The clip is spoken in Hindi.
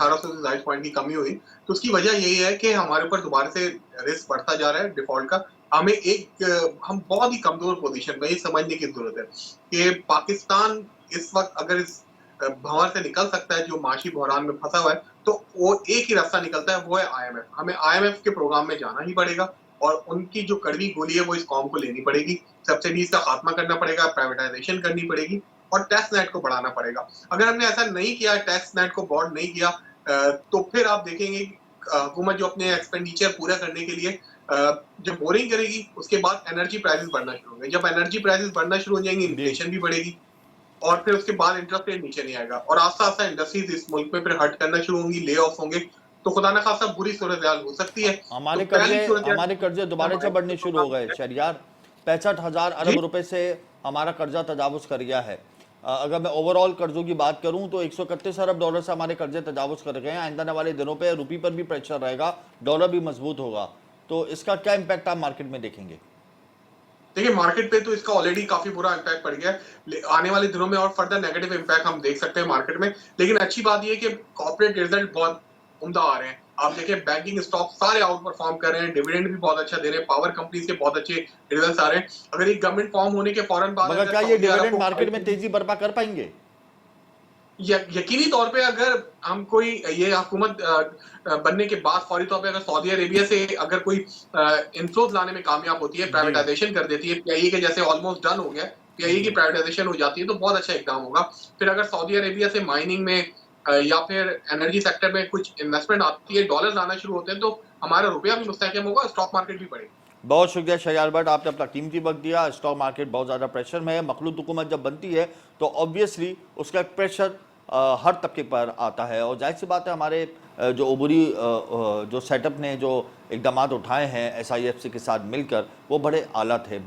1800 से ज्यादा पॉइंट की कमी हुई, तो उसकी वजह यही है कि हमारे ऊपर दोबारा से रिस्क बढ़ता जा रहा है डिफॉल्ट का। हम बहुत ही कमजोर पोजीशन में, ये समझने की जरूरत है कि पाकिस्तान इस वक्त अगर इस भंवर से निकल सकता है, जो माशी बहरान में फंसा हुआ है, तो वो एक ही रास्ता निकलता है, वो है आईएमएफ। हमें आईएमएफ के प्रोग्राम में जाना ही पड़ेगा और उनकी जो कड़वी गोली है वो इस कौम को लेनी पड़ेगी। सब्सिडीज का खात्मा करना पड़ेगा, प्राइवेटाइजेशन करनी पड़ेगी और टैक्स नेट को बढ़ाना पड़ेगा। अगर हमने ऐसा नहीं किया, टैक्स नेट को बॉन्ड नहीं किया, तो फिर आप देखेंगे कि हुकूमत जो अपने एक्सपेंडिचर पूरा करने के लिए जब बोरिंग करेगी, उसके बाद एनर्जी प्राइसेस बढ़ना शुरू होंगे। जब एनर्जी प्राइसेस बढ़ना शुरू हो जाएंगे, जी। इन्फ्लेशन भी बढ़ेगी और फिर उसके बाद इंटरेस्ट रेट नीचे नहीं आएगा और आस्ता आस्ता इंडस्ट्रीज इस मुल्क में फिर हट करना शुरू होंगी, ले ऑफ होंगे, तो खुदा न खासा बुरी सूरत हाल हो सकती है। तो पहली सूरत हमारे कर्जे दोबारा से बढ़ने शुरू हो गए शहरियार। 65,000 अरब रुपए से हमारा कर्जा तजावुज कर गया है। अगर मैं ओवरऑल कर्जों की बात करूं तो 131 अरब डॉलर से हमारे कर्जे तजावुज कर गए हैं। आइंदा वाले दिनों पे रुपये पर भी प्रेशर रहेगा, डॉलर भी मजबूत होगा, तो इसका क्या इम्पैक्ट आप मार्केट में देखेंगे? देखिए, मार्केट पे तो इसका ऑलरेडी काफी बुरा इम्पैक्ट पड़ गया है। आने वाले दिनों में और फर्दर नेगेटिव इम्पैक्ट हम देख सकते हैं मार्केट में। लेकिन अच्छी बात यह है कि कॉर्पोरेट रिजल्ट बहुत उम्दा आ रहे हैं। आप देखिए, बैंकिंग स्टॉक सारे आउट परफॉर्म कर रहे हैं, डिविडेंड भी बहुत अच्छा दे रहे हैं, पावर कंपनीज के बहुत अच्छे रिजल्ट आ रहे हैं। अगर एक गवर्नमेंट फॉर्म होने के फौरन बाद मगर अगर क्या ये सऊदी अरब डिविडेंड को मार्केट में तेजी बर्पा कर पाएंगे? यकीनी तौर पे अगर हम कोई ये हुकूमत बनने के बाद फौरी तौर पे अगर सऊदी अरेबिया से अगर कोई इन्फ्लोज लाने में कामयाब होती है, जी। प्राइवेटाइजेशन कर देती है, पीआईए के जैसे ऑलमोस्ट डन हो गया, पीआईए की प्राइवेटाइजेशन हो जाती है, तो बहुत अच्छा इकदाम होगा। फिर अगर सऊदी अरेबिया से माइनिंग में या फिर एनर्जी सेक्टर में कुछ इन्वेस्टमेंट आती है, डॉलर्स आना शुरू होते हैं, तो हमारा रुपया भी मुस्तहकम होगा, स्टॉक मार्केट भी बढ़ेगा। बहुत शुक्रिया शहयार भट्ट, आपने अपना कीमती वक्त दिया। स्टॉक मार्केट बहुत ज़्यादा प्रेशर में है। मखलूत हुकूमत जब बनती है तो ऑब्वियसली उसका एक प्रेशर हर तबके पर आता है और जाहिर सी बात है हमारे जो उबूरी जो सेटअप ने जो इकदाम उठाए हैं SIFC के साथ मिलकर, वो बड़े आला थे।